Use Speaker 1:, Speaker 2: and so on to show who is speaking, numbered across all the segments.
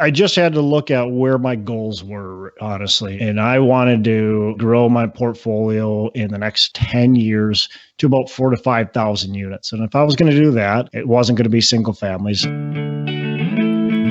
Speaker 1: I just had to look at where my goals were, honestly. And I wanted to grow my portfolio in the next 10 years to about 4,000 to 5,000 units. And if I was going to do that, it wasn't going to be single families.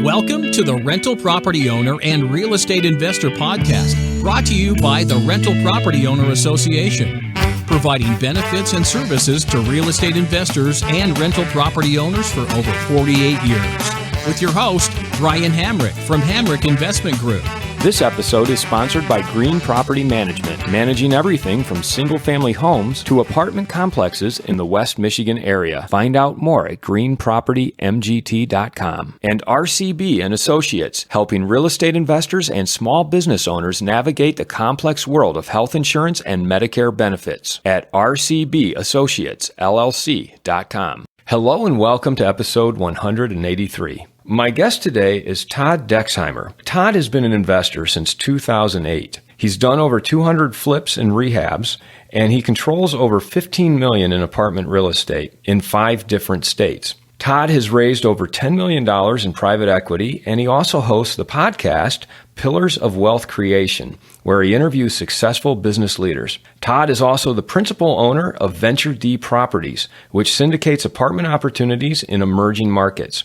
Speaker 2: Welcome to the Rental Property Owner and Real Estate Investor Podcast, brought to you by the Rental Property Owner Association, providing benefits and services to real estate investors and rental property owners for over 48 years. With your host, Brian Hamrick from Hamrick Investment Group.
Speaker 3: This episode is sponsored by Green Property Management, managing everything from single-family homes to apartment complexes in the West Michigan area. Find out more at greenpropertymgt.com. And RCB and Associates, helping real estate investors and small business owners navigate the complex world of health insurance and Medicare benefits at rcbassociatesllc.com. Hello and welcome to episode 183. My guest today is Todd Dexheimer. Todd has been an investor since 2008. He's done over 200 flips and rehabs, and he controls over $15 million in apartment real estate in 5 different states. Todd has raised over $10 million in private equity, and he also hosts the podcast Pillars of Wealth Creation, where he interviews successful business leaders. Todd is also the principal owner of Venture D Properties, which syndicates apartment opportunities in emerging markets.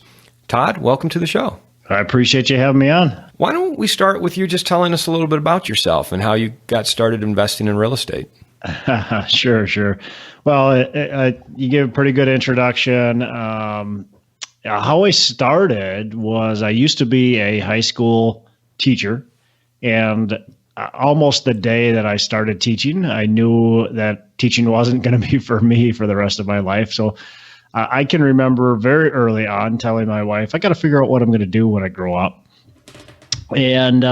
Speaker 3: Todd, welcome to the show.
Speaker 1: I appreciate you having me on.
Speaker 3: Why don't we start with you just telling us a little bit about yourself and how you got started investing in real estate?
Speaker 1: Sure. Well, you gave a pretty good introduction. How I started was I used to be a high school teacher, and almost the day that I started teaching, I knew that teaching wasn't going to be for me for the rest of my life. So I can remember very early on telling my wife, I got to figure out what I'm going to do when I grow up. And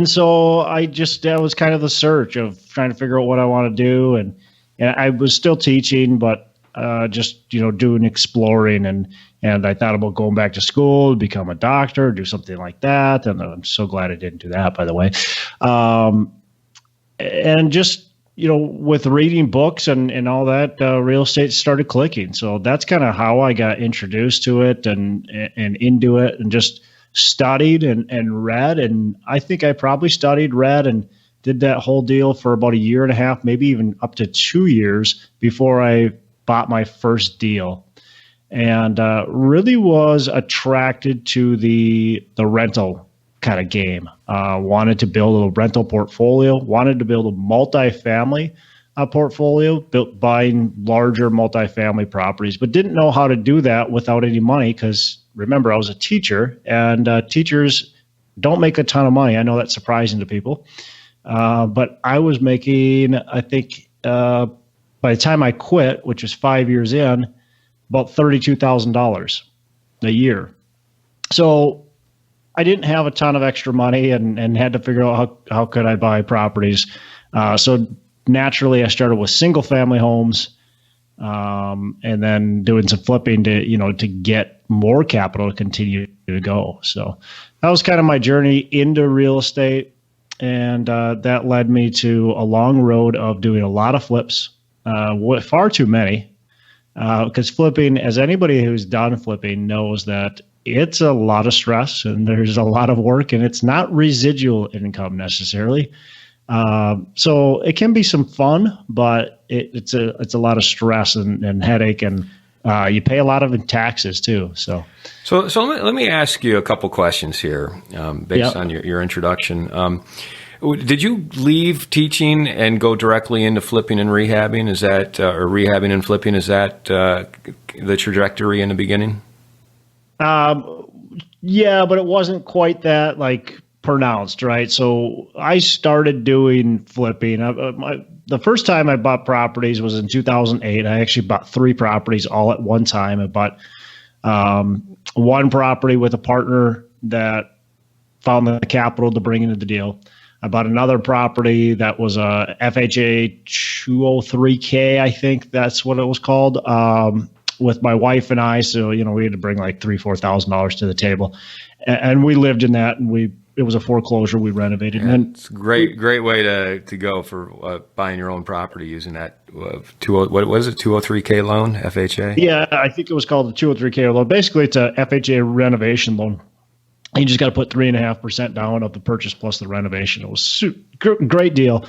Speaker 1: so that was kind of the search of trying to figure out what I want to do. And I was still teaching, but doing exploring. And I thought about going back to school, become a doctor, do something like that. And I'm so glad I didn't do that, by the way. With reading books and all that, real estate started clicking. So that's kind of how I got introduced to it and into it, and just studied and read. And I think I probably studied, read, and did that whole deal for about a year and a half, maybe even up to 2 years before I bought my first deal. And really was attracted to the rental kind of game. Wanted to build a rental portfolio, wanted to build a multifamily portfolio, buying larger multifamily properties, but didn't know how to do that without any money because, remember, I was a teacher, and teachers don't make a ton of money. I know that's surprising to people, but I was making, I think, by the time I quit, which was 5 years in, about $32,000 a year. So I didn't have a ton of extra money and had to figure out how could I buy properties. So naturally, I started with single family homes, and then doing some flipping to get more capital to continue to go. So that was kind of my journey into real estate, and that led me to a long road of doing a lot of flips, far too many, because flipping, as anybody who's done flipping knows, that it's a lot of stress and there's a lot of work, and it's not residual income necessarily. So it can be some fun, but it's a lot of stress and headache, and you pay a lot of in taxes too. So let me ask you a couple questions here based on your introduction.
Speaker 3: Did you leave teaching and go directly into flipping and rehabbing? Is that or rehabbing and flipping? Is that the trajectory in the beginning?
Speaker 1: Yeah, but it wasn't quite that pronounced, right? So I started doing flipping. The first time I bought properties was in 2008. I actually bought 3 properties all at one time. I bought one property with a partner that found the capital to bring into the deal. I bought another property that was a FHA 203K, I think that's what it was called, with my wife and I. So, we had to bring like $3,000-$4,000 to the table, and we lived in that, and it was a foreclosure. We renovated.
Speaker 3: Yeah, and it's a great way to go for buying your own property using that what is it, 203K loan, FHA?
Speaker 1: Yeah, I think it was called the 203K loan. Basically, it's a FHA renovation loan. You just got to put 3.5% down of the purchase plus the renovation. It was great deal.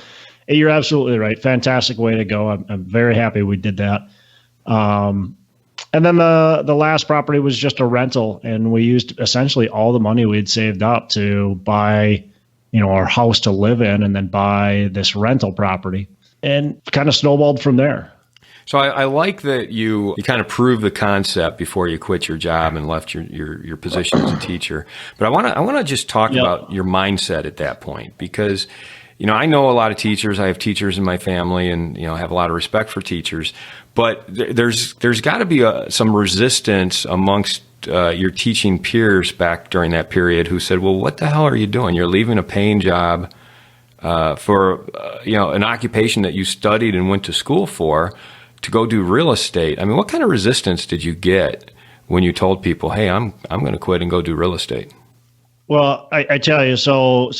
Speaker 1: And you're absolutely right. Fantastic way to go. I'm very happy we did that. And then the last property was just a rental, and we used essentially all the money we'd saved up to buy, our house to live in, and then buy this rental property, and kind of snowballed from there.
Speaker 3: So I like that you kind of proved the concept before you quit your job and left your position as a teacher. But I want to just talk about your mindset at that point, because I know a lot of teachers. I have teachers in my family, and I have a lot of respect for teachers. But there's got to be some resistance amongst your teaching peers back during that period who said, "Well, what the hell are you doing? You're leaving a paying job for an occupation that you studied and went to school for to go do real estate." I mean, what kind of resistance did you get when you told people, "Hey, I'm going to quit and go do real estate"?
Speaker 1: Well, I tell you, so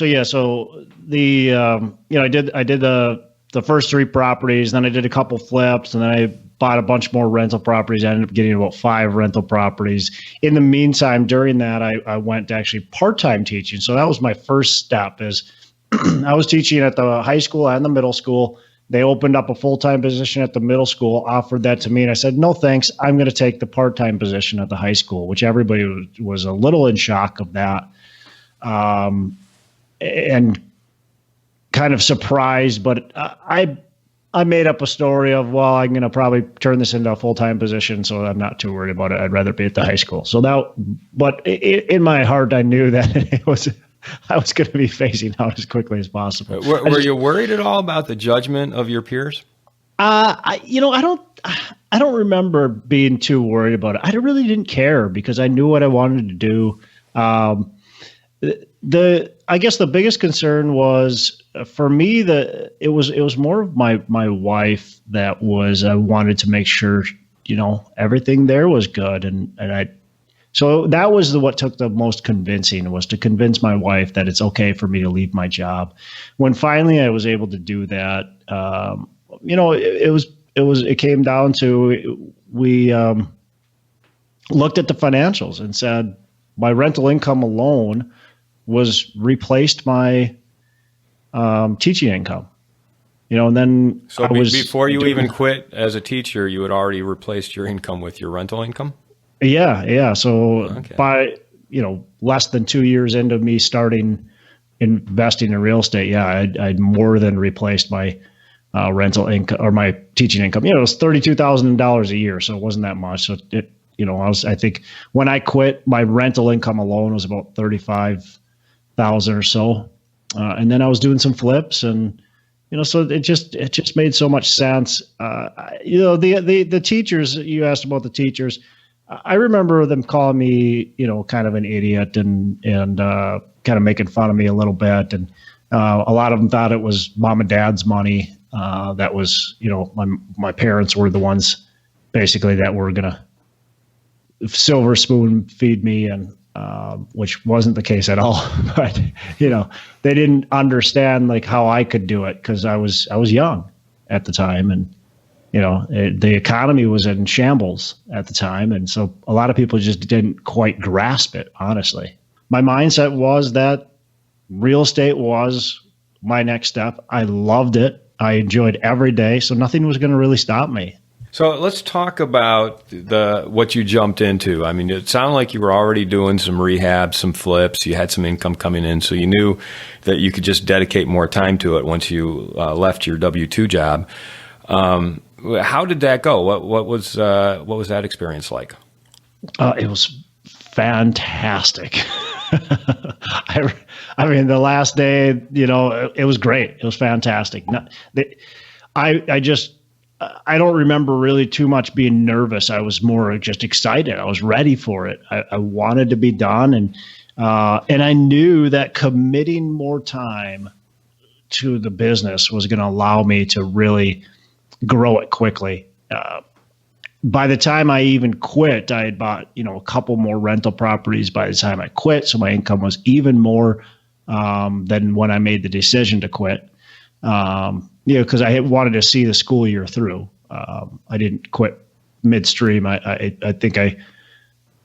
Speaker 1: the I did the first 3 properties, then I did a couple flips, and then I bought a bunch more rental properties. I ended up getting about 5 rental properties. In the meantime, during that, I went to actually part-time teaching. So that was my first step. Is I was teaching at the high school and the middle school. They opened up a full-time position at the middle school, offered that to me, and I said, no, thanks. I'm going to take the part-time position at the high school, which everybody was a little in shock of that. And kind of surprised, but I made up a story of, well, I'm going to probably turn this into a full-time position, so I'm not too worried about it. I'd rather be at the high school. But in my heart, I knew that I was going to be phasing out as quickly as possible.
Speaker 3: Were you worried at all about the judgment of your peers?
Speaker 1: I don't remember being too worried about it. I really didn't care because I knew what I wanted to do. I guess the biggest concern was for me that it was more of my wife that was, I wanted to make sure, everything there was good. So that was what took the most convincing, was to convince my wife that it's okay for me to leave my job. When finally I was able to do that, it came down to, we looked at the financials and said my rental income alone was replaced my teaching income, and then
Speaker 3: before you even quit as a teacher, you had already replaced your income with your rental income.
Speaker 1: Yeah. So by less than 2 years into me starting investing in real estate, I'd more than replaced my rental income or my teaching income. It was $32,000 a year, so it wasn't that much. So I think when I quit, my rental income alone was about $35,000 or so, and then I was doing some flips, and so it just made so much sense. The teachers, you asked about the teachers. I remember them calling me, kind of an idiot and kind of making fun of me a little bit, and a lot of them thought it was mom and dad's money. That was, my parents were the ones basically that were gonna silver spoon feed me, and which wasn't the case at all. But they didn't understand like how I could do it, because I was young at the time, and the economy was in shambles at the time, and so a lot of people just didn't quite grasp it. Honestly, my mindset was that real estate was my next step. I loved it. I enjoyed every day, so nothing was going to really stop me.
Speaker 3: So let's talk about what you jumped into. I mean, it sounded like you were already doing some rehab, some flips. You had some income coming in, so you knew that you could just dedicate more time to it once you left your W-2 job. How did that go? What was that experience like?
Speaker 1: It was fantastic. I mean, the last day, it was great. It was fantastic. I don't remember really too much being nervous. I was more just excited. I was ready for it. I wanted to be done. And I knew that committing more time to the business was going to allow me to really grow it quickly. By the time I even quit, I had bought, a couple more rental properties by the time I quit. So my income was even more than when I made the decision to quit. Because I wanted to see the school year through. I didn't quit midstream. I think I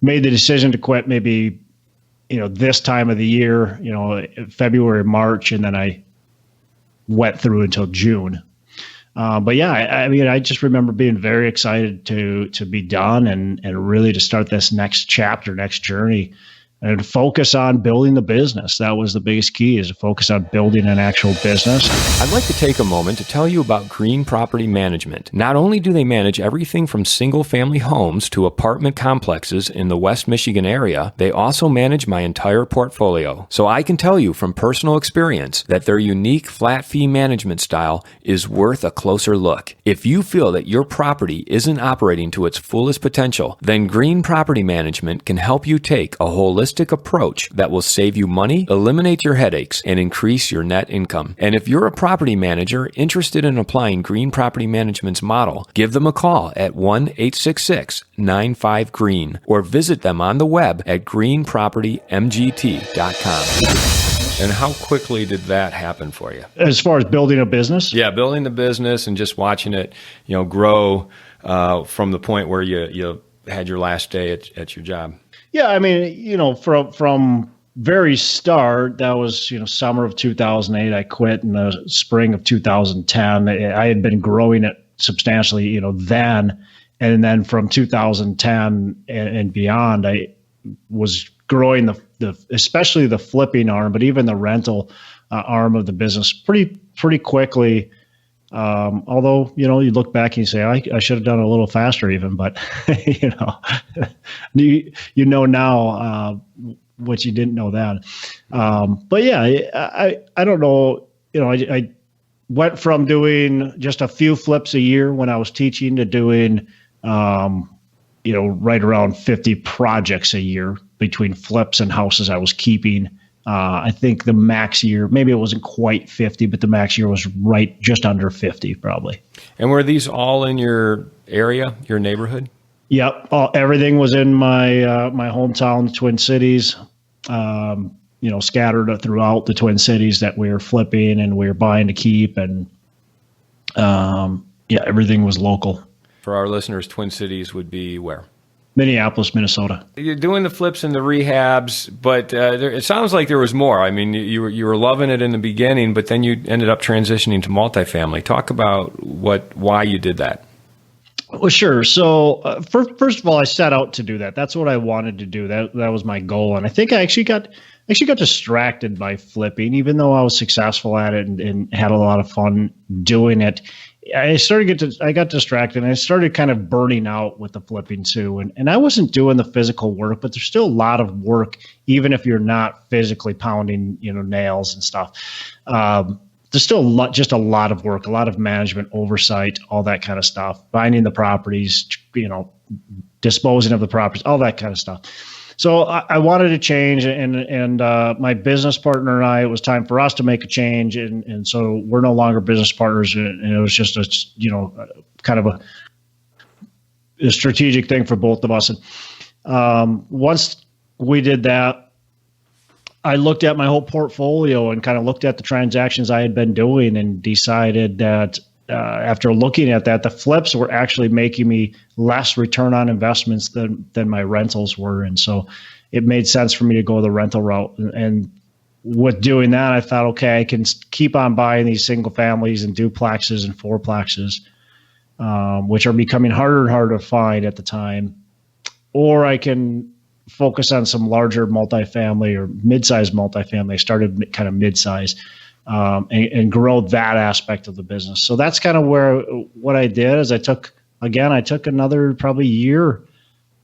Speaker 1: made the decision to quit maybe this time of the year, February, March, and then I went through until June. But yeah, I just remember being very excited to be done and really to start this next chapter, next journey, and to focus on building the business. That was the biggest key, is to focus on building an actual business.
Speaker 3: I'd like to take a moment to tell you about Green Property Management. Not only do they manage everything from single-family homes to apartment complexes in the West Michigan area, they also manage my entire portfolio. So I can tell you from personal experience that their unique flat fee management style is worth a closer look. If you feel that your property isn't operating to its fullest potential, then Green Property Management can help you take a holistic approach that will save you money, eliminate your headaches, and increase your net income. And if you're a property manager interested in applying Green Property Management's model, give them a call at 1-866-95-GREEN or visit them on the web at greenpropertymgt.com. And how quickly did that happen for you?
Speaker 1: As far as building a business?
Speaker 3: Yeah, building the business and just watching it, grow from the point where you had your last day at your job.
Speaker 1: Yeah, I mean, from very start, that was, summer of 2008. I quit in the spring of 2010. I had been growing it substantially, then. And then from 2010 and beyond, I was growing especially the flipping arm, but even the rental arm of the business pretty quickly. Although, you look back and you say, I should have done it a little faster even, but, now what you didn't know then. But yeah, I don't know, I went from doing just a few flips a year when I was teaching to doing, right around 50 projects a year between flips and houses I was keeping. I think the max year, maybe it wasn't quite 50, but the max year was right just under 50 probably.
Speaker 3: And were these all in your area, your neighborhood?
Speaker 1: Yep. Everything was in my my hometown, Twin Cities, scattered throughout the Twin Cities that we were flipping and we were buying to keep. And everything was local. For
Speaker 3: our listeners, Twin Cities would be where?
Speaker 1: Minneapolis, Minnesota.
Speaker 3: You're doing the flips and the rehabs, but it sounds like there was more. I mean, you were loving it in the beginning, but then you ended up transitioning to multifamily. Talk about why you did that.
Speaker 1: Well, sure. So first of all, I set out to do that. That's what I wanted to do. That was my goal, and I think I actually got distracted by flipping, even though I was successful at it and had a lot of fun doing it. I got distracted and I started kind of burning out with the flipping too. And I wasn't doing the physical work, but there's still a lot of work, even if you're not physically pounding, nails and stuff. There's still just a lot of work, a lot of management oversight, all that kind of stuff, finding the properties, disposing of the properties, all that kind of stuff. So I wanted to change, and my business partner and I, it was time for us to make a change, and so we're no longer business partners, and it was just kind of a strategic thing for both of us. And once we did that, I looked at my whole portfolio and kind of looked at the transactions I had been doing and decided that after looking at that, the flips were actually making me less return on investments than my rentals were. And so it made sense for me to go the rental route. And with doing that, I thought, okay, I can keep on buying these single families and duplexes and fourplexes, which are becoming harder and harder to find at the time. Or I can focus on some larger multifamily or mid-sized multifamily. I started kind of mid-size. And grow that aspect of the business. So that's kind of what I did is I took another probably year.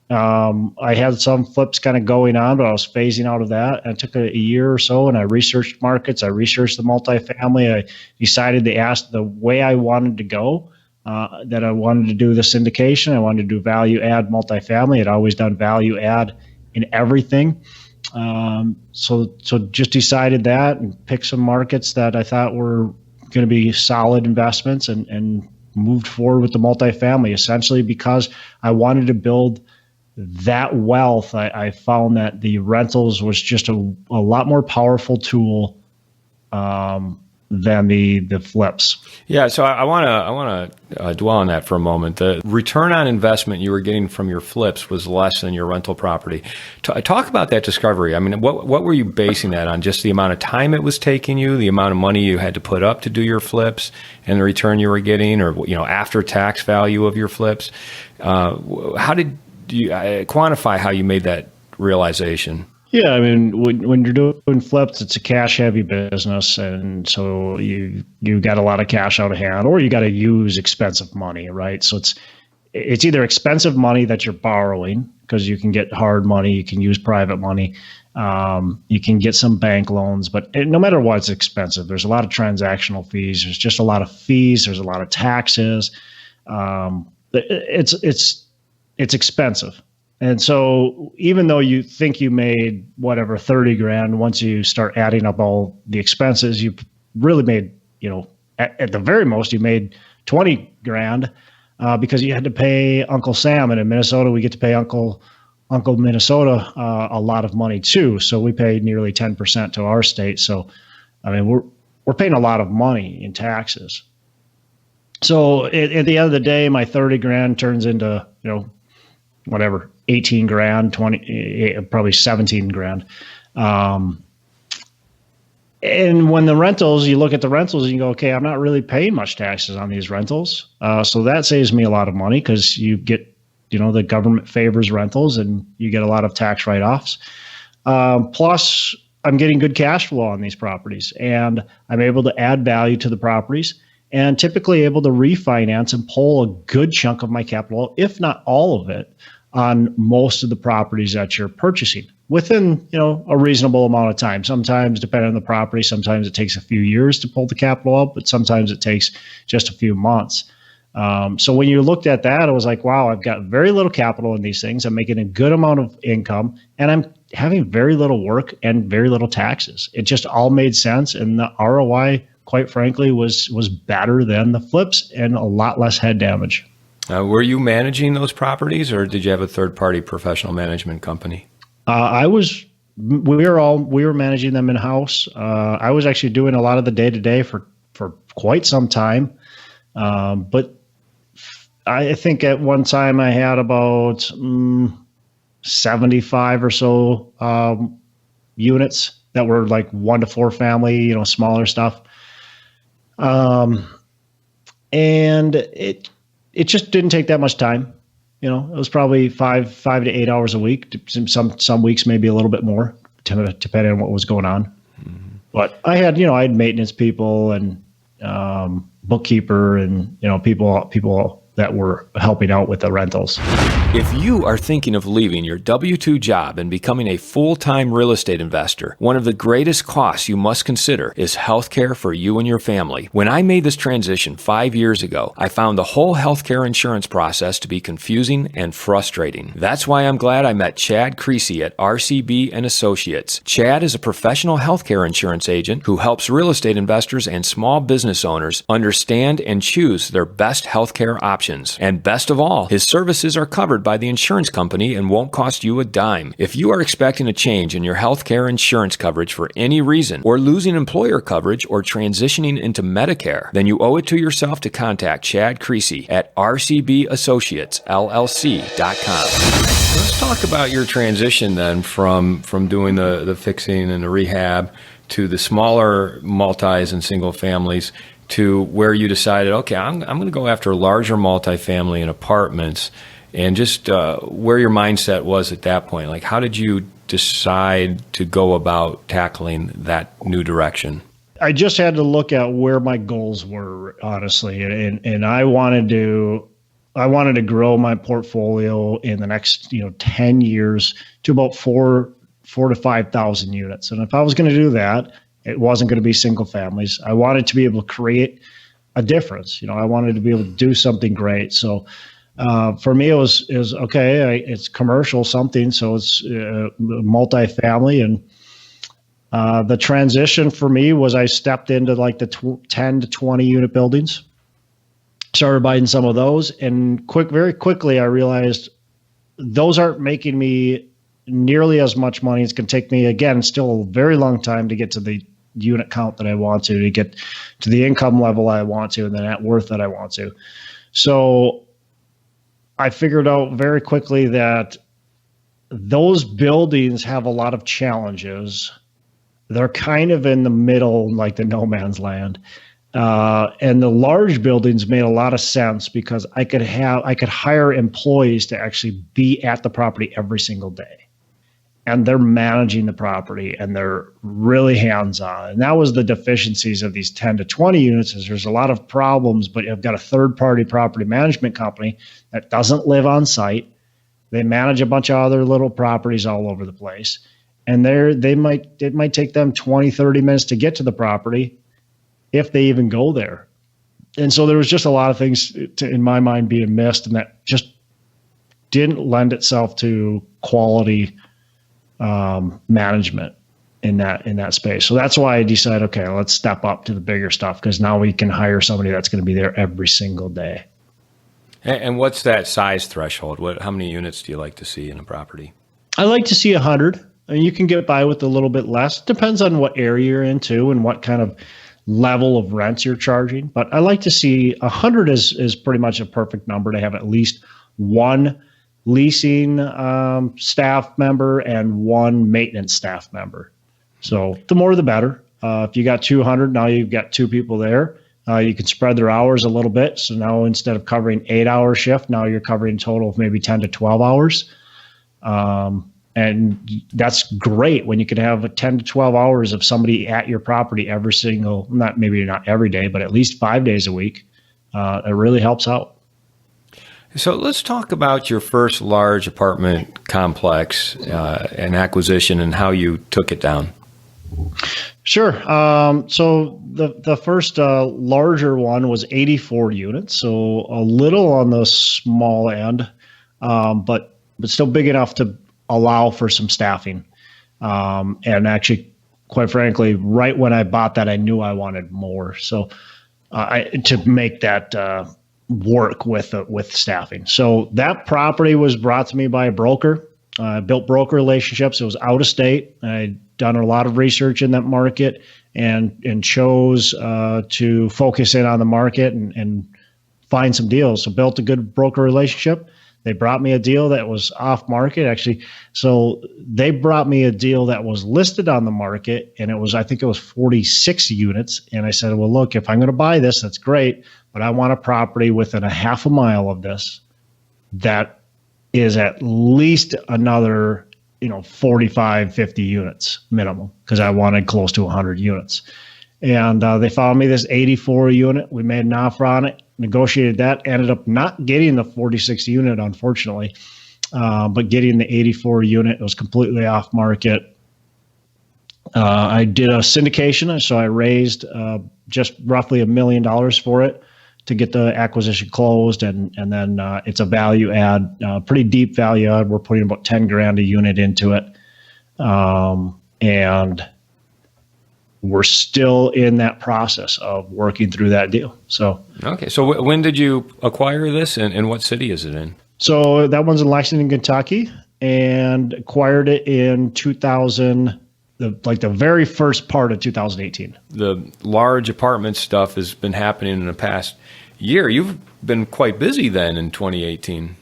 Speaker 1: I had some flips kind of going on, but I was phasing out of that. I took a year or so and I researched markets. I researched the multifamily. I decided to ask the way I wanted to go, that I wanted to do the syndication. I wanted to do value add multifamily. I'd always done value add in everything. So just decided that and picked some markets that I thought were going to be solid investments and moved forward with the multifamily, essentially because I wanted to build that wealth. I found that the rentals was just a lot more powerful tool than the flips.
Speaker 3: Yeah, so I want to dwell on that for a moment. The return on investment you were getting from your flips was less than your rental property. Talk about that discovery. I mean, what were you basing that on? Just the amount of time it was taking you, the amount of money you had to put up to do your flips, and the return you were getting, or after tax value of your flips? How did you quantify how you made that realization?
Speaker 1: Yeah, I mean, when you're doing flips, it's a cash-heavy business, and so you got a lot of cash out of hand, or you got to use expensive money, right? So it's either expensive money that you're borrowing, because you can get hard money, you can use private money, you can get some bank loans, but no matter what, it's expensive. There's a lot of transactional fees. There's just a lot of fees. There's a lot of taxes. It's expensive. And so even though you think you made whatever 30 grand, once you start adding up all the expenses, you really made, at the very most, you made 20 grand because you had to pay Uncle Sam. And in Minnesota, we get to pay Uncle Minnesota a lot of money too. So we paid nearly 10% to our state. So, I mean, we're paying a lot of money in taxes. So at the end of the day, my 30 grand turns into, whatever, 18 grand, 20, probably 17 grand. And when the rentals, you look at the rentals and you go, okay, I'm not really paying much taxes on these rentals. So that saves me a lot of money because you get, the government favors rentals and you get a lot of tax write-offs. Plus I'm getting good cash flow on these properties and I'm able to add value to the properties and typically able to refinance and pull a good chunk of my capital, if not all of it, on most of the properties that you're purchasing within, a reasonable amount of time. Sometimes, depending on the property, sometimes it takes a few years to pull the capital up, but sometimes it takes just a few months. So when you looked at that, I was like, wow, I've got very little capital in these things. I'm making a good amount of income and I'm having very little work and very little taxes. It just all made sense. And the ROI, quite frankly, was better than the flips and a lot less head damage.
Speaker 3: Were you managing those properties, or did you have a third-party professional management company?
Speaker 1: We were managing them in-house. I was actually doing a lot of the day-to-day for quite some time. But I think at one time I had about 75 or so units that were like 1 to 4 family, smaller stuff. And it just didn't take that much time. It was probably 5 to 8 hours a week. Some weeks maybe a little bit more, depending on what was going on. Mm-hmm. But I had maintenance people and bookkeeper and people that were helping out with the rentals.
Speaker 3: If you are thinking of leaving your W-2 job and becoming a full-time real estate investor, one of the greatest costs you must consider is healthcare for you and your family. When I made this transition 5 years ago, I found the whole healthcare insurance process to be confusing and frustrating. That's why I'm glad I met Chad Creasy at RCB and Associates. Chad is a professional healthcare insurance agent who helps real estate investors and small business owners understand and choose their best healthcare options. And best of all, his services are covered by the insurance company and won't cost you a dime. If you are expecting a change in your healthcare insurance coverage for any reason, or losing employer coverage or transitioning into Medicare, then you owe it to yourself to contact Chad Creasy at rcbassociatesllc.com. Let's talk about your transition then from doing the fixing and the rehab to the smaller multis and single families, to where you decided, okay, I'm going to go after larger multifamily and apartments, and just where your mindset was at that point. Like, how did you decide to go about tackling that new direction?
Speaker 1: I just had to look at where my goals were, honestly, and I wanted to grow my portfolio in the next 10 years to about 4,000 to 5,000 units. And if I was going to do that, it wasn't going to be single families. I wanted to be able to create a difference. I wanted to be able to do something great. So for me, it was okay. It's commercial something, so it's multifamily. And the transition for me was I stepped into like the 10 to 20 unit buildings, started buying some of those, and very quickly I realized those aren't making me nearly as much money. It's going to take me, again, still a very long time to get to the unit count that I want to get to the income level I want to and the net worth that I want to. So I figured out very quickly that those buildings have a lot of challenges. They're kind of in the middle, like the no man's land. And the large buildings made a lot of sense because I could hire employees to actually be at the property every single day. And they're managing the property and they're really hands-on. And that was the deficiencies of these 10 to 20 units is there's a lot of problems, but you've got a third-party property management company that doesn't live on site. They manage a bunch of other little properties all over the place. And it might take them 20, 30 minutes to get to the property if they even go there. And so there was just a lot of things in my mind being missed, and that just didn't lend itself to quality management in that space. So that's why I decided, okay, let's step up to the bigger stuff because now we can hire somebody that's going to be there every single day.
Speaker 3: And what's that size threshold? How many units do you like to see in a property? I
Speaker 1: like to see 100. I mean, you can get by with a little bit less. Depends on what area you're into and what kind of level of rents you're charging. But I like to see 100 is pretty much a perfect number to have at least one leasing staff member and one maintenance staff member. So the more the better. If you got 200, now you've got two people there. You can spread their hours a little bit. So now instead of covering 8-hour shift, now you're covering a total of maybe 10 to 12 hours. And that's great when you can have 10 to 12 hours of somebody at your property every single, maybe not every day, but at least 5 days a week. It really helps out.
Speaker 3: So let's talk about your first large apartment complex and acquisition and how you took it down.
Speaker 1: Sure. So the first larger one was 84 units, so a little on the small end, but still big enough to allow for some staffing. And actually, quite frankly, right when I bought that, I knew I wanted more. So to make that work with staffing. So that property was brought to me by a broker. I built broker relationships. It was out of state. I'd done a lot of research in that market and chose to focus in on the market and find some deals. So built a good broker relationship. They brought me a deal that was off market, actually. So they brought me a deal that was listed on the market, and I think it was 46 units. And I said, well, look, if I'm going to buy this, that's great, but I want a property within a half a mile of this that is at least another 45, 50 units minimum, because I wanted close to 100 units. And they found me this 84 unit. We made an offer on it, negotiated that, ended up not getting the 46 unit, unfortunately, but getting the 84 unit. It was completely off market. I did a syndication, so I raised just roughly $1 million for it to get the acquisition closed, and then it's a value add, pretty deep value add. We're putting about $10,000 a unit into it, and we're still in that process of working through that deal. So
Speaker 3: okay. So when did you acquire this, and what city is it in?
Speaker 1: So that one's in Lexington, Kentucky, and acquired it in 2000. The very first part of 2018. The
Speaker 3: large apartment stuff has been happening in the past year. You've been quite busy then in 2018.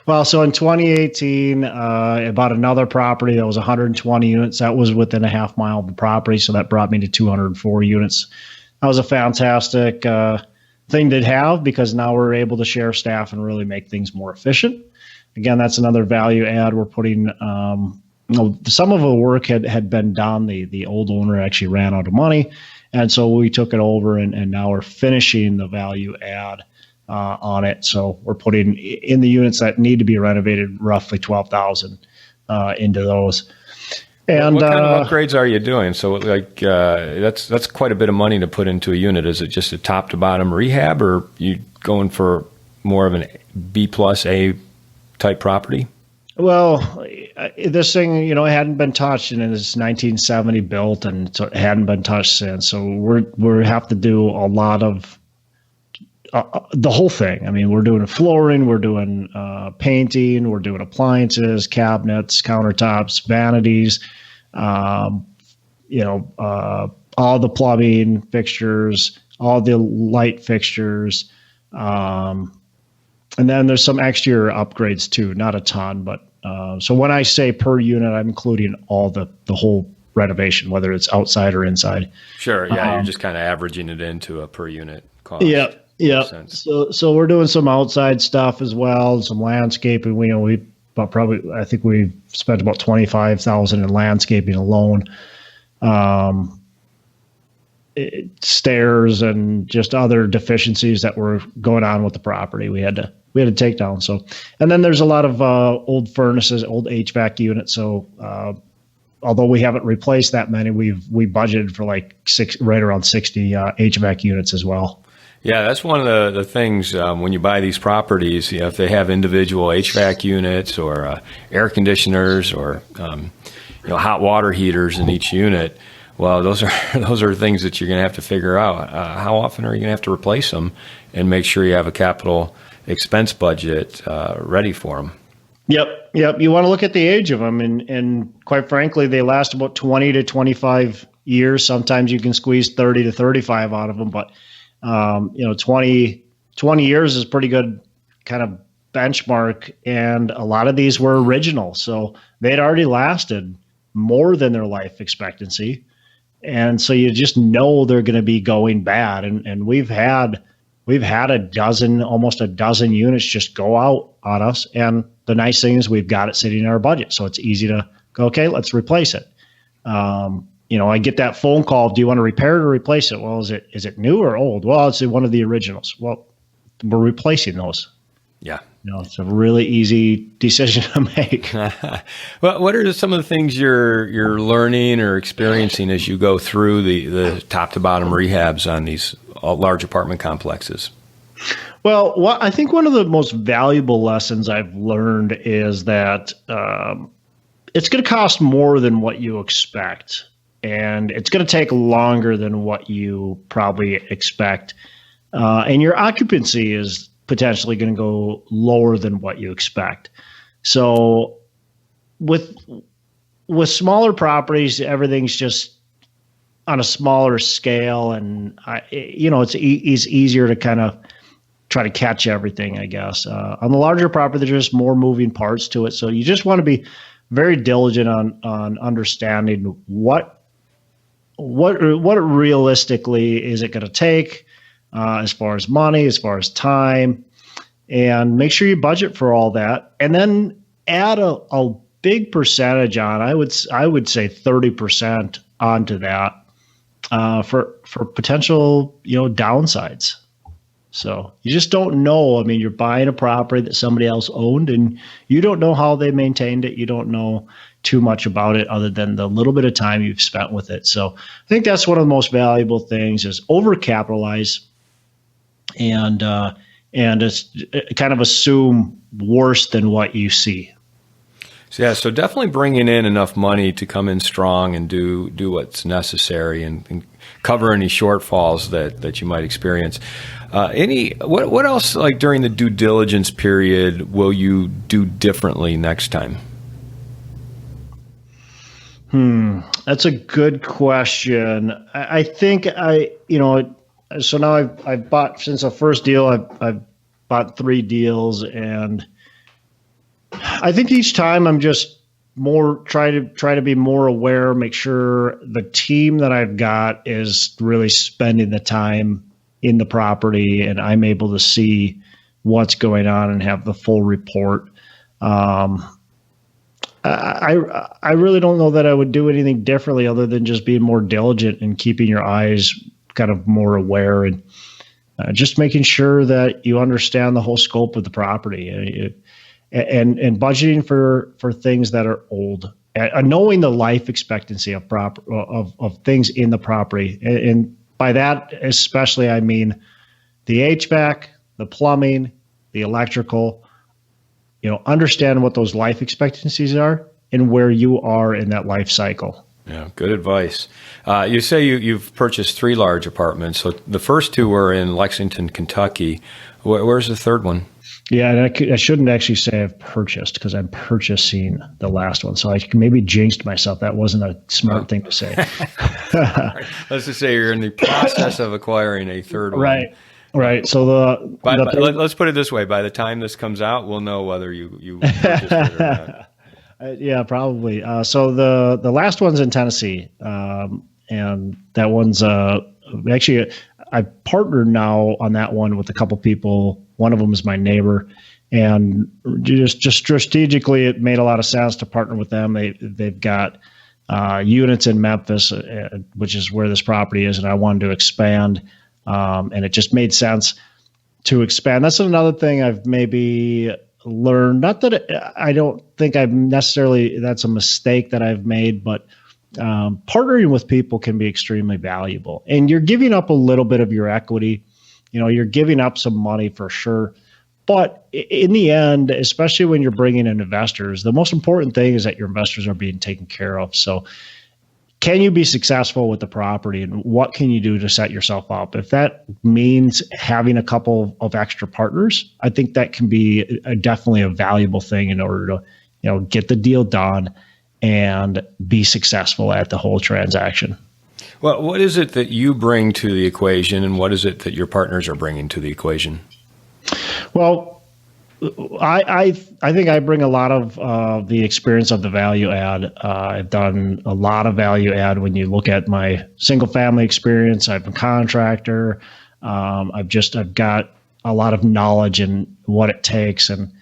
Speaker 1: Well, so in 2018, I bought another property that was 120 units. That was within a half mile of the property, so that brought me to 204 units. That was a fantastic thing to have because now we're able to share staff and really make things more efficient. Again, that's another value add. We're putting some of the work had been done. The old owner actually ran out of money, and so we took it over, and now we're finishing the value add on it. So we're putting in the units that need to be renovated roughly 12,000 into those. And
Speaker 3: what kind of upgrades are you doing? So that's quite a bit of money to put into a unit. Is it just a top to bottom rehab, or you going for more of an B plus A type property?
Speaker 1: Well, this thing, it hadn't been touched, and it's 1970 built, and so it hadn't been touched since. So we have to do a lot of the whole thing. I mean, we're doing flooring, we're doing painting, we're doing appliances, cabinets, countertops, vanities, all the plumbing fixtures, all the light fixtures. And then there's some exterior upgrades too, not a ton, but so when I say per unit, I'm including all the whole renovation, whether it's outside or inside.
Speaker 3: Sure. Yeah. You're just kind of averaging it into a per unit cost.
Speaker 1: Yeah. Yeah. So we're doing some outside stuff as well, some landscaping. I think we've spent about $25,000 in landscaping alone. Stairs and just other deficiencies that were going on with the property we had to take down. So, and then there's a lot of old furnaces, old HVAC units. So although we haven't replaced that many, we budgeted for right around 60 HVAC units as well.
Speaker 3: Yeah, that's one of the things when you buy these properties. If they have individual HVAC units or air conditioners or hot water heaters in each unit, well, those are things that you're going to have to figure out. How often are you going to have to replace them, and make sure you have a capital expense budget ready for them.
Speaker 1: Yep. You want to look at the age of them, and quite frankly, they last about 20 to 25 years. Sometimes you can squeeze 30 to 35 out of them, but 20 years is pretty good kind of benchmark. And a lot of these were original, so they'd already lasted more than their life expectancy. And so you just know they're going to be going bad. And we've had almost a dozen units just go out on us. And the nice thing is we've got it sitting in our budget. So it's easy to go, okay, let's replace it. I get that phone call. Do you want to repair it or replace it? Well, is it new or old? Well, it's one of the originals. Well, we're replacing those.
Speaker 3: Yeah.
Speaker 1: It's a really easy decision to make.
Speaker 3: Well, what are some of the things you're learning or experiencing as you go through the top to bottom rehabs on these large apartment complexes?
Speaker 1: Well, I think one of the most valuable lessons I've learned is that it's going to cost more than what you expect, and it's going to take longer than what you probably expect, and your occupancy is potentially going to go lower than what you expect. So with smaller properties, everything's just on a smaller scale, and it's easier to kind of try to catch everything, I guess. On the larger property, there's just more moving parts to it. So you just want to be very diligent on understanding what realistically is it going to take, as far as money, as far as time, and make sure you budget for all that. And then add a big percentage on, I would say 30% onto that, for potential, downsides. So you just don't know. I mean, you're buying a property that somebody else owned, and you don't know how they maintained it. You don't know too much about it other than the little bit of time you've spent with it. So I think that's one of the most valuable things is overcapitalize and it's kind of assume worse than what you see.
Speaker 3: So definitely bringing in enough money to come in strong and do what's necessary and cover any shortfalls that you might experience. What else, like during the due diligence period, will you do differently next time?
Speaker 1: That's a good question. I think so now I've bought, since the first deal, I've bought 3 deals, and I think each time I'm just try to be more aware, make sure the team that I've got is really spending the time in the property and I'm able to see what's going on and have the full report. I really don't know that I would do anything differently other than just being more diligent and keeping your eyes kind of more aware and just making sure that you understand the whole scope of the property and budgeting for things that are old, knowing the life expectancy of things in the property. And by that, especially, I mean the HVAC, the plumbing, the electrical, understand what those life expectancies are and where you are in that life cycle.
Speaker 3: Yeah, good advice. You say you've purchased 3 large apartments. So the first 2 were in Lexington, Kentucky. Where's the third one?
Speaker 1: Yeah, and I shouldn't actually say I've purchased because I'm purchasing the last one. So I maybe jinxed myself. That wasn't a smart thing to say.
Speaker 3: Let's just say you're in the process of acquiring a third one.
Speaker 1: Right. So
Speaker 3: let's put it this way: by the time this comes out, we'll know whether you purchased it or not.
Speaker 1: Yeah, probably. So the last one's in Tennessee, and that one's actually I partnered now on that one with a couple people. One of them is my neighbor, and just strategically, it made a lot of sense to partner with them. They've got units in Memphis, which is where this property is, and I wanted to expand. And it just made sense to expand. That's another thing I've maybe learned. Not that I don't think that's a mistake that I've made, but partnering with people can be extremely valuable. And you're giving up a little bit of your equity. You're giving up some money for sure. But in the end, especially when you're bringing in investors, the most important thing is that your investors are being taken care of. So can you be successful with the property, and what can you do to set yourself up? If that means having a couple of extra partners, I think that can be definitely a valuable thing in order to, get the deal done and be successful at the whole transaction.
Speaker 3: Well, what is it that you bring to the equation, and what is it that your partners are bringing to the equation?
Speaker 1: Well, I think I bring a lot of the experience of the value add. I've done a lot of value add when you look at my single family experience. I'm a contractor. I've got a lot of knowledge in what it takes and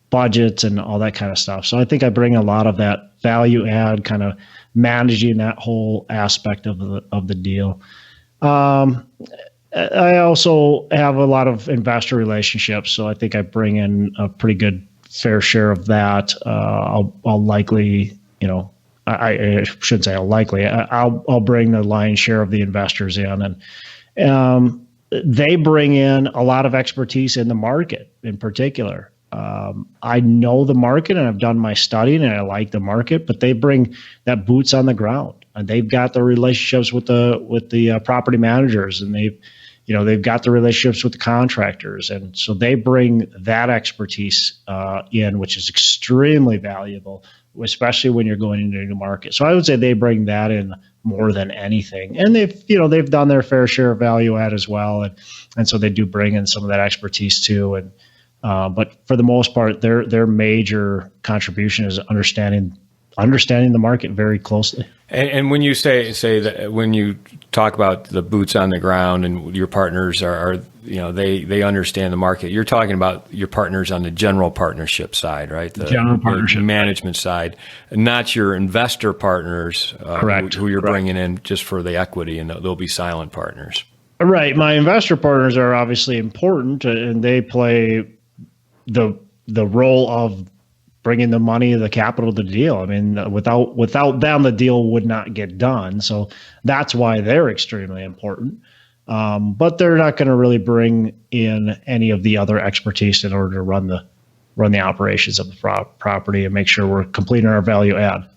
Speaker 1: budgets and all that kind of stuff. So I think I bring a lot of that value add, kind of managing that whole aspect of the deal. I also have a lot of investor relationships, so I think I bring in a pretty good fair share of that. I'll likely, I shouldn't say I'll likely. I'll bring the lion's share of the investors in, and they bring in a lot of expertise in the market in particular. I know the market and I've done my studying and I like the market, but they bring that boots on the ground, and they've got the relationships with the property managers, and they've got the relationships with the contractors. And so they bring that expertise in, which is extremely valuable, especially when you're going into a new market. So I would say they bring that in more than anything. And they've done their fair share of value add as well. And so they do bring in some of that expertise too. And but for the most part, their major contribution is understanding the market very closely.
Speaker 3: And when you say that, when you talk about the boots on the ground and your partners are they understand the market, you're talking about your partners on the general partnership side, right? The general partnership, the management side, not your investor partners. Correct. Who you're bringing in just for the equity, and they'll be silent partners.
Speaker 1: Right. My investor partners are obviously important, and they play the role of bringing the money, the capital to the deal. I mean, without them, the deal would not get done. So that's why they're extremely important. But they're not going to really bring in any of the other expertise in order to run the operations of the property and make sure we're completing our value add.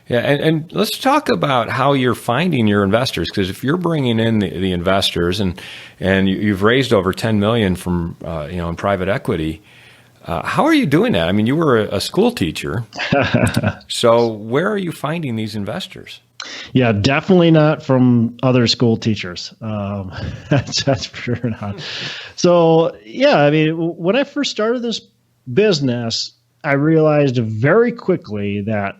Speaker 3: Yeah, and let's talk about how you're finding your investors, because if you're bringing in the investors and you've raised over $10 million from in private equity, how are you doing that? I mean, you were a school teacher, so where are you finding these investors?
Speaker 1: Yeah, definitely not from other school teachers. That's for sure not. So yeah, I mean, when I first started this business, I realized very quickly that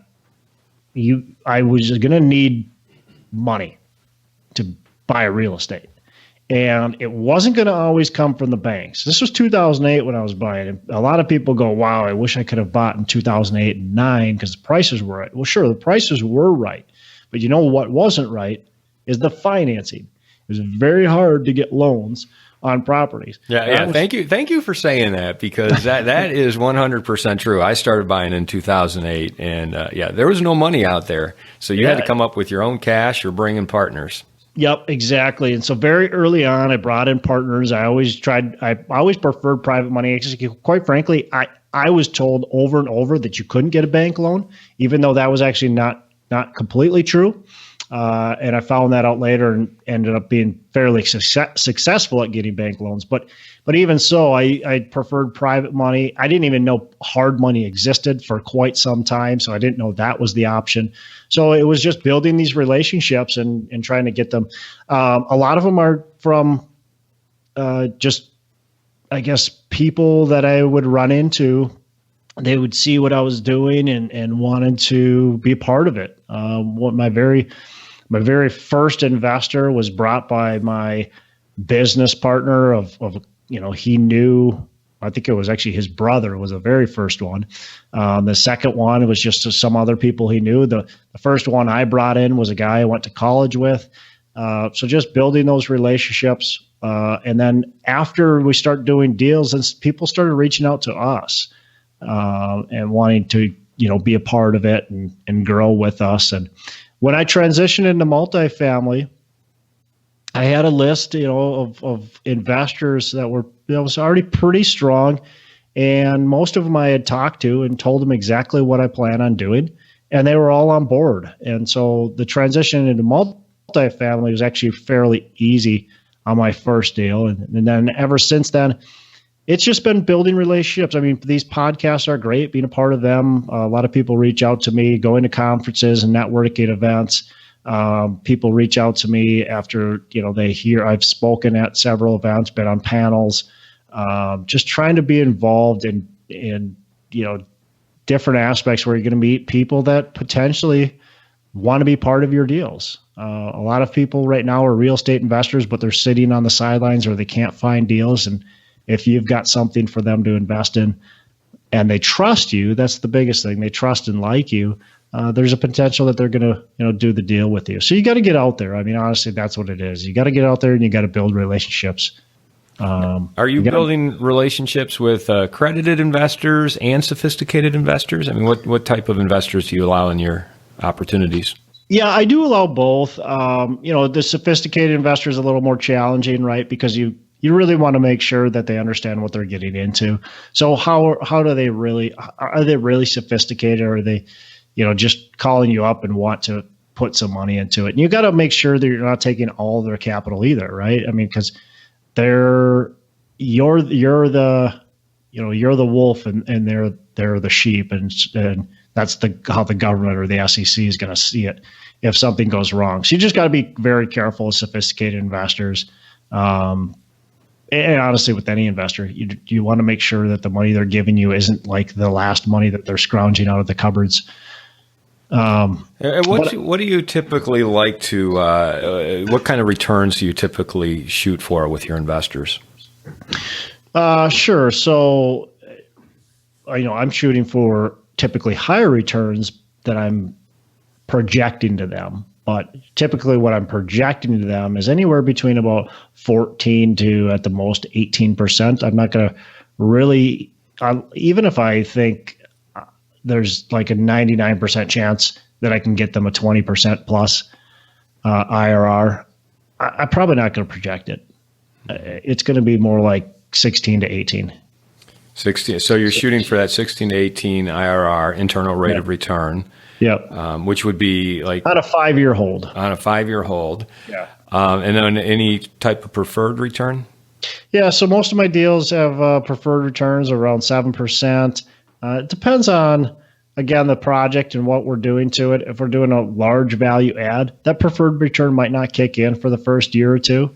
Speaker 1: I was going to need money to buy real estate. And it wasn't going to always come from the banks. This was 2008 when I was buying. And a lot of people go, wow, I wish I could have bought in 2008 and 2009 because the prices were right. Well, sure, the prices were right. But you know what wasn't right is the financing. It was very hard to get loans on properties.
Speaker 3: Yeah. Thank you for saying that, because that is 100% true. I started buying in 2008, and there was no money out there, so you had to come up with your own cash or bring in partners.
Speaker 1: Yep, exactly. And so very early on, I brought in partners. I always preferred private money. Quite frankly, I was told over and over that you couldn't get a bank loan, even though that was actually not not completely true. And I found that out later and ended up being fairly successful at getting bank loans. But even so, I preferred private money. I didn't even know hard money existed for quite some time, so I didn't know that was the option. So it was just building these relationships and trying to get them. A lot of them are from just, I guess, people that I would run into. They would see what I was doing and wanted to be a part of it. What my very first investor was brought by my business partner of he knew, I think it was actually his brother was the very first one. The second one was just some other people he knew. The first one I brought in was a guy I went to college with. So just building those relationships. And then after we start doing deals, and people started reaching out to us and wanting to, be a part of it and grow with us. And when I transitioned into multifamily, I had a list, of investors that were, was already pretty strong. And most of them I had talked to and told them exactly what I plan on doing. And they were all on board. And so the transition into multifamily was actually fairly easy on my first deal. And then ever since then, it's just been building relationships. I mean, these podcasts are great, being a part of them. A lot of people reach out to me, going to conferences and networking events. People reach out to me after, they hear I've spoken at several events, been on panels, just trying to be involved in different aspects where you're going to meet people that potentially want to be part of your deals. A lot of people right now are real estate investors, but they're sitting on the sidelines or they can't find deals. And if you've got something for them to invest in and they trust you, that's the biggest thing. They trust and like you. There's a potential that they're going to, do the deal with you. So you got to get out there. I mean, honestly, that's what it is. You got to get out there and you got to build relationships.
Speaker 3: Are you building relationships with accredited investors and sophisticated investors? I mean, what type of investors do you allow in your opportunities?
Speaker 1: Yeah, I do allow both. The sophisticated investor is a little more challenging, right? Because you really want to make sure that they understand what they're getting into. So how do they really, are they really sophisticated, or are they, just calling you up and want to put some money into it? And you got to make sure that you're not taking all their capital either, right? I mean, because you're the wolf and they're the sheep, and that's how the government or the SEC is going to see it if something goes wrong. So you just got to be very careful with sophisticated investors. And honestly, with any investor, you want to make sure that the money they're giving you isn't like the last money that they're scrounging out of the cupboards.
Speaker 3: What do you typically like to? What kind of returns do you typically shoot for with your investors?
Speaker 1: Sure. So, I'm shooting for typically higher returns than I'm projecting to them. But typically what I'm projecting to them is anywhere between about 14 to at the most 18%. I'm not going to really, even if I think there's like a 99% chance that I can get them a 20% plus IRR, I'm probably not going to project it. It's going to be more like 16 to 18.
Speaker 3: 16. So you're shooting for that 16 to 18 IRR, internal rate of return.
Speaker 1: Yep.
Speaker 3: Which would be like
Speaker 1: on a 5-year hold.
Speaker 3: On a 5-year hold.
Speaker 1: Yeah.
Speaker 3: And then any type of preferred return?
Speaker 1: Yeah. So most of my deals have preferred returns around 7%. It depends on, again, the project and what we're doing to it. If we're doing a large value add, that preferred return might not kick in for the first year or two.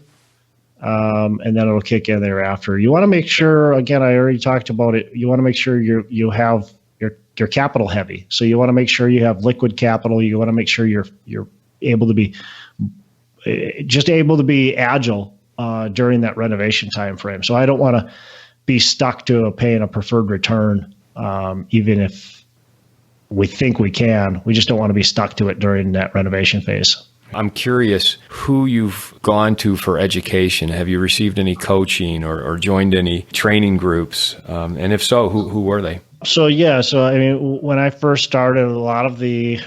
Speaker 1: And then it'll kick in thereafter. You want to make sure, again, I already talked about it. You want to make sure you have your capital heavy. So you want to make sure you have liquid capital. You want to make sure you're able to be agile during that renovation time frame. So I don't want to be stuck to paying a preferred return, even if we think we can. We just don't want to be stuck to it during that renovation phase.
Speaker 3: I'm curious who you've gone to for education. Have you received any coaching or joined any training groups? And if so, who were they?
Speaker 1: So I mean, when I first started, a lot of the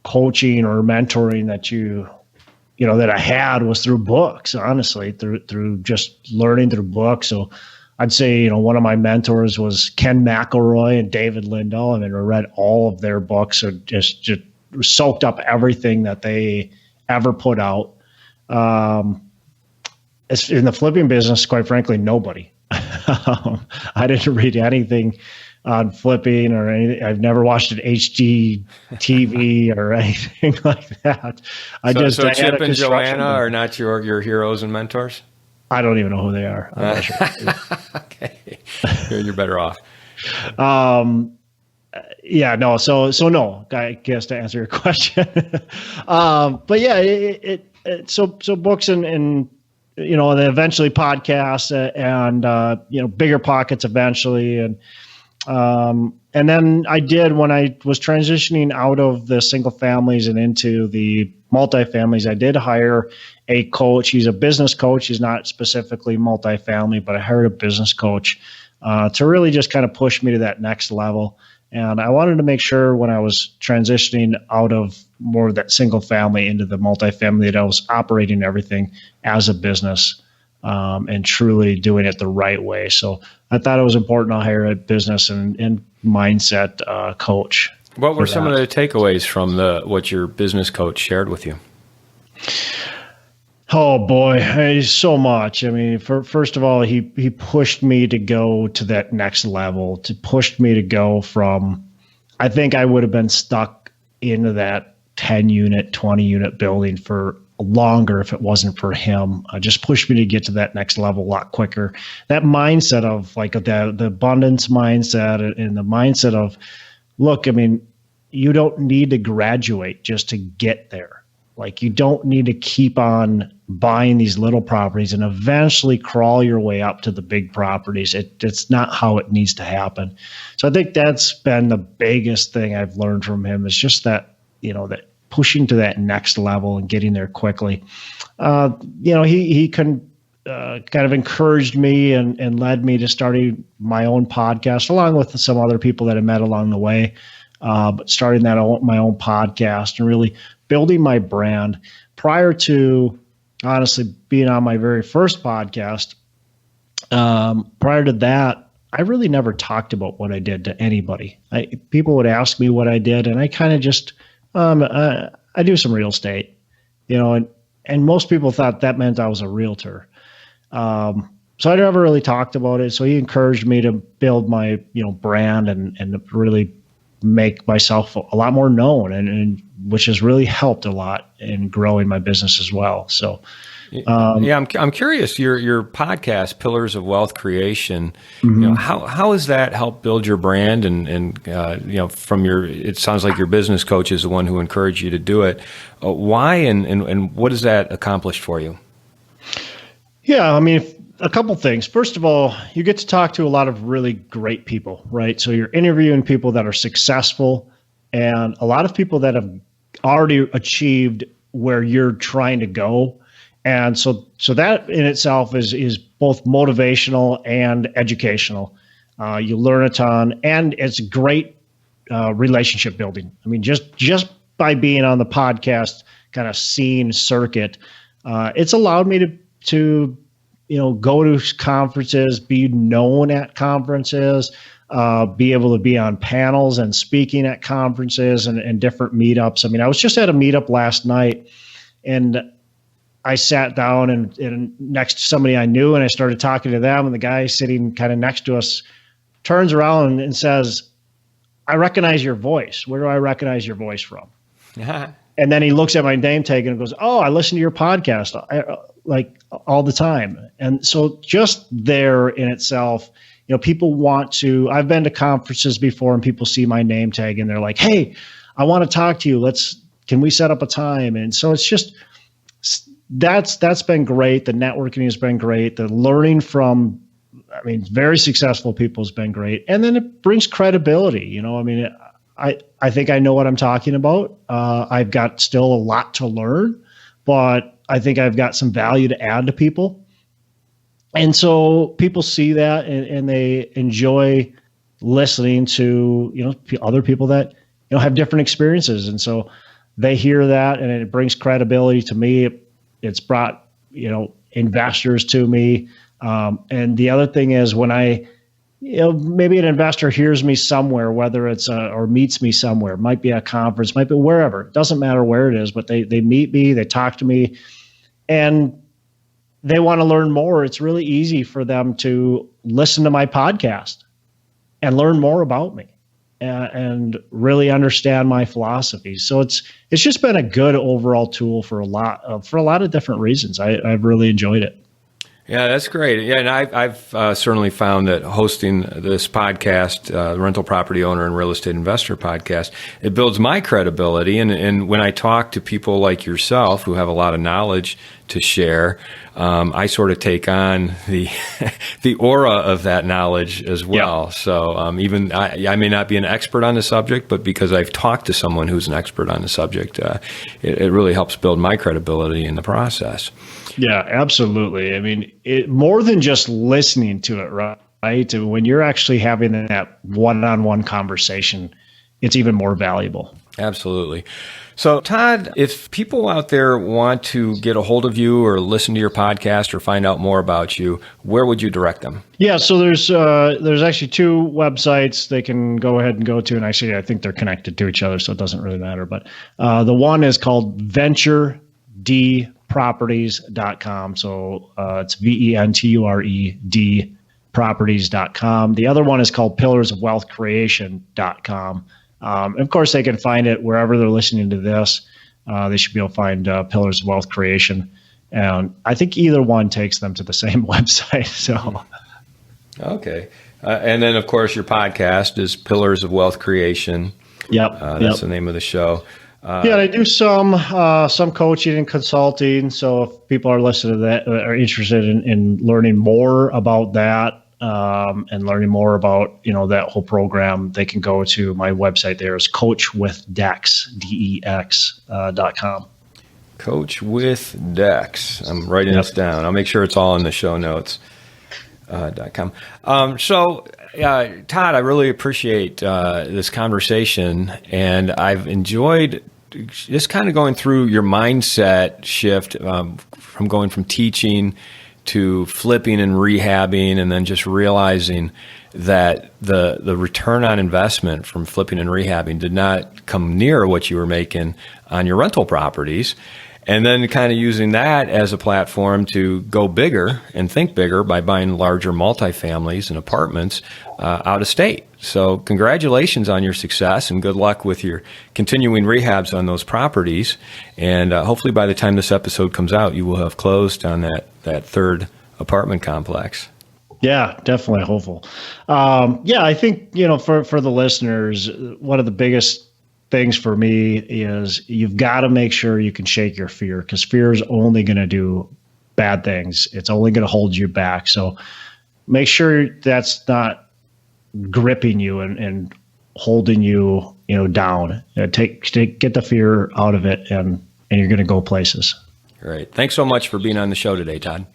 Speaker 1: coaching or mentoring that I had was through books, honestly, through just learning through books. So I'd say, one of my mentors was Ken McElroy and David Lindahl. I mean, I read all of their books. So just soaked up everything that they ever put out. In the flipping business, quite frankly, nobody. I didn't read anything on flipping or anything. I've never watched an HGTV or anything like that. I
Speaker 3: Chip and Joanna are not your heroes and mentors?
Speaker 1: I don't even know who they are. I'm not sure.
Speaker 3: Okay. You're better off.
Speaker 1: Yeah, no. So no, I guess to answer your question. But yeah, so books and then eventually podcasts and bigger pockets eventually. And then I did, when I was transitioning out of the single families and into the multifamilies, I did hire a coach. He's a business coach. He's not specifically multifamily, but I hired a business coach to really just kind of push me to that next level. And I wanted to make sure when I was transitioning out of more of that single family into the multifamily that I was operating everything as a business and truly doing it the right way. So I thought it was important to hire a business and mindset coach.
Speaker 3: What were some of the takeaways from what your business coach shared with you?
Speaker 1: Oh boy, so much. I mean, first of all, he pushed me to go to that next level, to pushed me to go from, I think I would have been stuck into that 10 unit, 20 unit building for longer if it wasn't for him. Just pushed me to get to that next level a lot quicker. That mindset of like the abundance mindset and the mindset of, look, I mean, you don't need to graduate just to get there. Like, you don't need to keep on buying these little properties and eventually crawl your way up to the big properties. It's not how it needs to happen. So I think that's been the biggest thing I've learned from him, is just that, that pushing to that next level and getting there quickly. He kind of encouraged me and led me to starting my own podcast, along with some other people that I met along the way. But starting my own podcast and really building my brand. Prior to, honestly, being on my very first podcast, prior to that, I really never talked about what I did to anybody. People would ask me what I did, and I kind of just, I do some real estate, and most people thought that meant I was a realtor. So I never really talked about it. So he encouraged me to build my, brand and really make myself a lot more known, and which has really helped a lot in growing my business as well. So, I'm curious,
Speaker 3: your podcast, Pillars of Wealth Creation,
Speaker 1: mm-hmm.
Speaker 3: How has that helped build your brand? And it sounds like your business coach is the one who encouraged you to do it. Why and what has that accomplished for you?
Speaker 1: Yeah, I mean, a couple things. First of all, you get to talk to a lot of really great people, right? So you're interviewing people that are successful and a lot of people that have already achieved where you're trying to go. And so that in itself is both motivational and educational. You learn a ton, and it's great relationship building. I mean, just by being on the podcast kind of scene circuit, it's allowed me to go to conferences, be known at conferences, be able to be on panels and speaking at conferences and different meetups. I mean, I was just at a meetup last night, and I sat down and next to somebody I knew, and I started talking to them, and the guy sitting kind of next to us turns around and says, "I recognize your voice. Where do I recognize your voice from?" And then he looks at my name tag and goes, "Oh, I listen to your podcast like all the time." And so just there in itself, people want to, I've been to conferences before and people see my name tag and they're like, "Hey, I want to talk to you. Can we set up a time?" And so it's just, that's been great. The networking has been great. The learning from, very successful people has been great. And then it brings credibility. I think I know what I'm talking about. I've got still a lot to learn, but I think I've got some value to add to people. And so people see that and they enjoy listening to, other people that, have different experiences. And so they hear that and it brings credibility to me. It's brought, investors to me. And the other thing is when I maybe an investor hears me somewhere, whether it's or meets me somewhere, might be a conference, might be wherever. It doesn't matter where it is, but they meet me, they talk to me, and they want to learn more. It's really easy for them to listen to my podcast and learn more about me and really understand my philosophy. So it's just been a good overall tool for a lot of different reasons. I've really enjoyed it.
Speaker 3: Yeah, that's great. Yeah, and I've certainly found that hosting this podcast, the Rental Property Owner and Real Estate Investor podcast, it builds my credibility. And when I talk to people like yourself who have a lot of knowledge to share, I sort of take on the the aura of that knowledge as well. Yeah. So even I may not be an expert on the subject, but because I've talked to someone who's an expert on the subject, it really helps build my credibility in the process.
Speaker 1: Yeah, absolutely. I mean, more than just listening to it, right? When you're actually having that one-on-one conversation, it's even more valuable.
Speaker 3: Absolutely. So, Todd, if people out there want to get a hold of you or listen to your podcast or find out more about you, where would you direct them?
Speaker 1: Yeah, so there's actually two websites they can go ahead and go to, and actually I think they're connected to each other, so it doesn't really matter. But the one is called VentureDproperties.com. So it's VentureD properties.com. The other one is called PillarsOfWealthCreation.com. And of course, they can find it wherever they're listening to this. They should be able to find Pillars of Wealth Creation. And I think either one takes them to the same website. So,
Speaker 3: okay. And then, of course, your podcast is Pillars of Wealth Creation.
Speaker 1: Yep.
Speaker 3: That's the name of the show.
Speaker 1: Yeah, I do some coaching and consulting. So if people are listening to that, are interested in learning more about that, and learning more about, that whole program, they can go to my website. There is coachwithdex, DEX.com.
Speaker 3: Coach with Dex. I'm writing this down. I'll make sure it's all in the show notes. .com. So, Todd, I really appreciate this conversation, and I've enjoyed just kind of going through your mindset shift from going from teaching to flipping and rehabbing, and then just realizing that the return on investment from flipping and rehabbing did not come near what you were making on your rental properties. And then kind of using that as a platform to go bigger and think bigger by buying larger multifamilies and apartments out of state. So congratulations on your success, and good luck with your continuing rehabs on those properties. And hopefully by the time this episode comes out, you will have closed on that third apartment complex.
Speaker 1: Yeah, definitely hopeful. I think, for the listeners, one of the biggest things for me is you've got to make sure you can shake your fear, because fear is only going to do bad things. It's only going to hold you back. So make sure that's not gripping you and holding you, down. Get the fear out of it, and you're going to go places.
Speaker 3: Great. Thanks so much for being on the show today, Todd.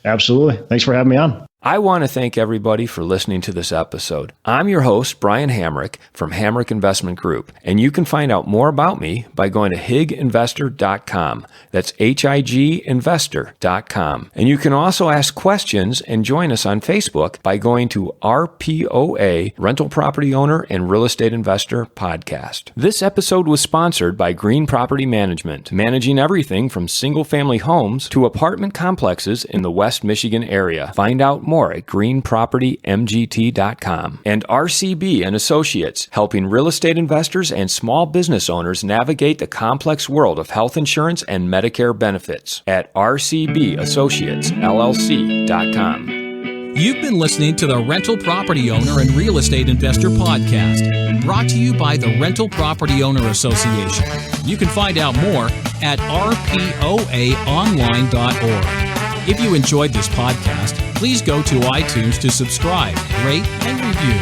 Speaker 1: Absolutely. Thanks for having me on.
Speaker 3: I want to thank everybody for listening to this episode. I'm your host, Brian Hamrick from Hamrick Investment Group, and you can find out more about me by going to higinvestor.com. That's HIGinvestor.com. And you can also ask questions and join us on Facebook by going to RPOA, Rental Property Owner and Real Estate Investor Podcast. This episode was sponsored by Green Property Management, managing everything from single-family homes to apartment complexes in the West Michigan area. Find out more at greenpropertymgt.com. And RCB and Associates, helping real estate investors and small business owners navigate the complex world of health insurance and Medicare benefits at rcbassociatesllc.com.
Speaker 2: You've been listening to the Rental Property Owner and Real Estate Investor Podcast, brought to you by the Rental Property Owner Association. You can find out more at rpoaonline.org. If you enjoyed this podcast, please go to iTunes to subscribe, rate, and review.